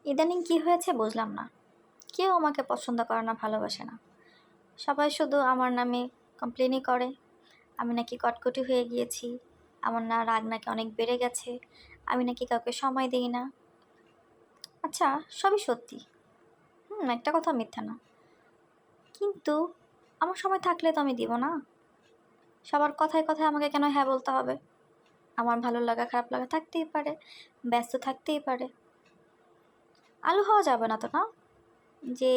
ইদানিং কি হয়েছে বুঝলাম না। কেউ আমাকে পছন্দ করে না, ভালোবাসে না। সবাই শুধু আমার নামে কমপ্লেনই করে। আমি নাকি কটকটি হয়ে গিয়েছি, আমার না রাগ নাকি অনেক বেড়ে গেছে, আমি নাকি কাউকে সময় দিই না। আচ্ছা, সবই সত্যি। একটা কথা মিথ্যা না। কিন্তু আমার সময় থাকলে তো আমি দিব না। সবার কথায় কথায় আমাকে কেন হ্যাঁ বলতে হবে? আমার ভালো লাগা খারাপ লাগা থাকতেই পারে, ব্যস্ত থাকতেই পারে। আলু হওয়া যাবে না তো, না? যে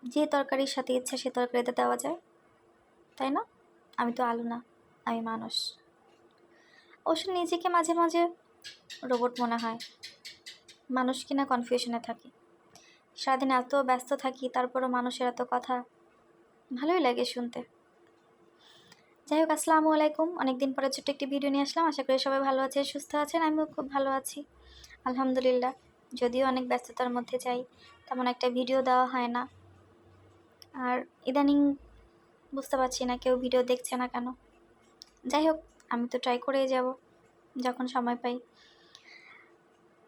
যে তরকারির সাথে ইচ্ছা সে তরকারিতে দেওয়া যায়, তাই না? আমি তো আলু না, আমি মানুষ। অবশ্য নিজেকে মাঝে মাঝে রোবট মনে হয়। মানুষ কিনা কনফিউশনে থাকি। সারাদিন এত ব্যস্ত থাকি, তারপরও মানুষের এত কথা ভালোই লাগে শুনতে। যাই হোক, আসসালামু আলাইকুম। অনেকদিন পরে ছোট্ট একটি ভিডিও নিয়ে আসলাম। আশা করি সবাই ভালো আছে, সুস্থ আছেন। আমিও খুব ভালো আছি, আলহামদুলিল্লাহ। যদিও অনেক ব্যস্ততার মধ্যে যাই, তেমন একটা ভিডিও দেওয়া হয় না। আর ইদানিং বুঝতে পারছি না কেউ ভিডিও দেখছে না কেন। যাই হোক, আমি তো ট্রাই করেই যাব যখন সময় পাই।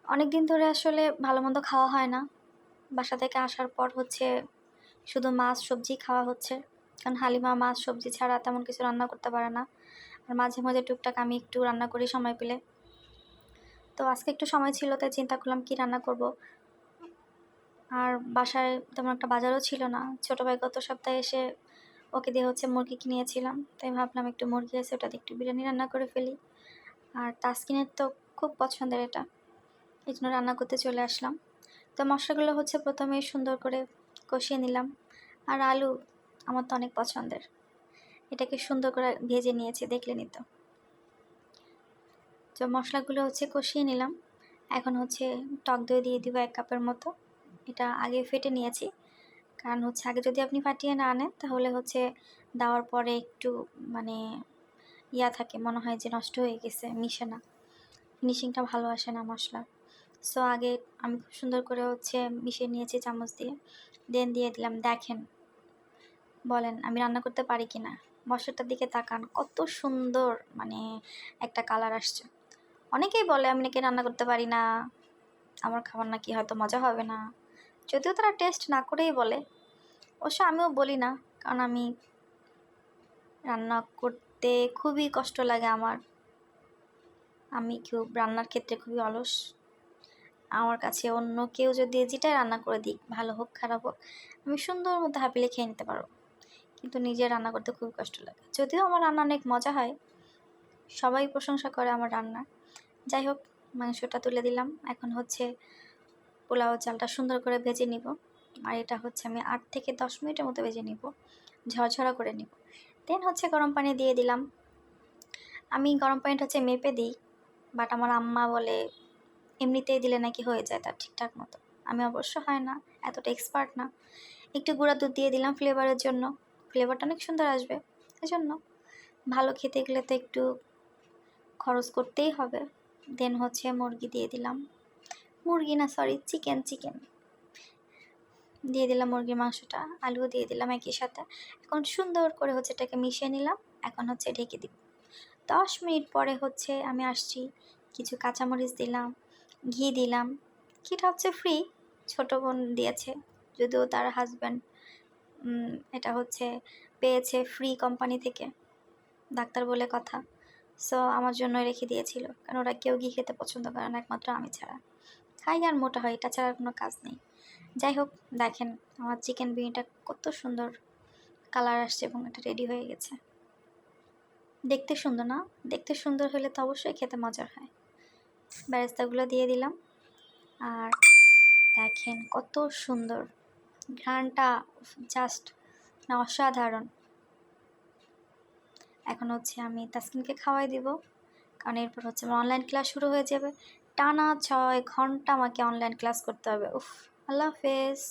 অনেক দিন ধরে আসলে ভালো মন্দ খাওয়া হয় না। বাসা থেকে আসার পর শুধু মাছ সবজি খাওয়া হচ্ছে, কারণ হালিমা মাছ সবজি ছাড়া তেমন কিছু রান্না করতে পারে না। আর মাঝে মাঝে টুকটাক আমি একটু রান্না করি সময় পেলে। তো আজকে একটু সময় ছিল, তাই চিন্তা করলাম কি রান্না করব। আর বাসায় তেমন একটা বাজারও ছিল না। ছোটো ভাই গত সপ্তাহে এসে ওকে দিয়ে মুরগি কিনিয়েছিলাম, তাই ভাবলাম একটু মুরগি আছে, ওটা দিয়ে একটু বিরিয়ানি রান্না করে ফেলি। আর তাসকিনের তো খুব পছন্দের এটা, এই জন্য রান্না করতে চলে আসলাম। তো মশলাগুলো প্রথমে সুন্দর করে কষিয়ে নিলাম। আর আলু আমার তো অনেক পছন্দের, এটাকে সুন্দর করে ভেজে নিয়েছি, দেখলেনই তো। তো মশলাগুলো কষিয়ে নিলাম। এখন টক দই দিয়ে দিব 1 কাপের মতো। এটা আগে ফেটে নিয়েছি, কারণ আগে যদি আপনি ফাটিয়ে না আনেন তাহলে দেওয়ার পরে একটু মানে থাকে, মনে হয় যে নষ্ট হয়ে গেছে, মিশে না, ফিনিশিংটা ভালো আসে না মশলা। সো আগে আমি খুব সুন্দর করে মিশিয়ে নিয়েছি চামচ দিয়ে, দেন দিয়ে দিলাম। দেখেন, বলেন আমি রান্না করতে পারি কি না? মশলাটার দিকে তাকান, কত সুন্দর একটা কালার আসছে। অনেকেই বলে আমি নাকি রান্না করতে পারি না, আমার খাবার নাকি হয়তো মজা হবে না। যদিও তারা টেস্ট না করেই বলে। অবশ্য আমিও বলি না, কারণ আমি রান্না করতে খুবই কষ্ট লাগে আমার। আমি রান্নার ক্ষেত্রে খুবই অলস। আমার কাছে অন্য কেউ যদি যেটাই রান্না করে দিক, ভালো হোক খারাপ হোক, আমি সুন্দর মতো হ্যাপিলে খেয়ে নিতে পারবো। কিন্তু নিজে রান্না করতে খুব কষ্ট লাগে। যদিও আমার রান্না অনেক মজা হয়, সবাই প্রশংসা করে আমার রান্না। যাই হোক, মাংসটা তুলে দিলাম। এখন পোলাও চালটা সুন্দর করে ভেজে নিব। আর এটা আমি 8 থেকে 10 মিনিটের মতো ভেজে নিব, ঝরঝরা করে নিব। দেন গরম পানি দিয়ে দিলাম। আমি গরম পানিটা মেপে দিই, বাট আমার আম্মা বলে এমনিতেই দিলে নাকি হয়ে যায় তার ঠিকঠাক মতো। আমি অবশ্য হয় না, এতটা এক্সপার্ট না। একটু গুঁড়া দুধ দিয়ে দিলাম ফ্লেভারের জন্য, ফ্লেভারটা অনেক সুন্দর আসবে এজন্য। ভালো খেতে গেলে তো একটু খরচ করতেই হবে। দেন মুরগি দিয়ে দিলাম, মুরগি না সরি চিকেন দিয়ে দিলাম মুরগির মাংসটা, আলুও দিয়ে দিলাম একই সাথে। এখন সুন্দর করে এটাকে মিশিয়ে নিলাম। এখন ঢেকে দিব। 10 মিনিট পরে আমি আসছি, কিছু কাঁচামরিচ দিলাম, ঘি দিলাম। ঘিটা ফ্রি, ছোটো বোন দিয়েছে, যদিও তার হাজব্যান্ড এটা পেয়েছে ফ্রি কোম্পানি থেকে, ডাক্তার বলে কথা। সো আমার জন্য রেখে দিয়েছিল, কারণ ওরা কেউ ঘি খেতে পছন্দ করে না, একমাত্র আমি ছাড়া। খাই আর মোটা হয়, এটা ছাড়া কোনো কাজ নেই। যাই হোক, দেখেন আমার চিকেন বিরিয়ানিটা কত সুন্দর কালার আসছে এবং এটা রেডি হয়ে গেছে। দেখতে সুন্দর না? দেখতে সুন্দর হলে তো অবশ্যই খেতে মজার হয়। বেরেস্তাগুলো দিয়ে দিলাম। আর দেখেন কত সুন্দর ঘ্রাণটা, জাস্ট না অসাধারণ। এখন আমি তাসকিনকে খাওয়াই দিব, কারণ এরপর আমার অনলাইন ক্লাস শুরু হয়ে যাবে। টানা 6 ঘন্টা আমাকে অনলাইন ক্লাস করতে হবে। উফ, আল্লাহ হাফেজ।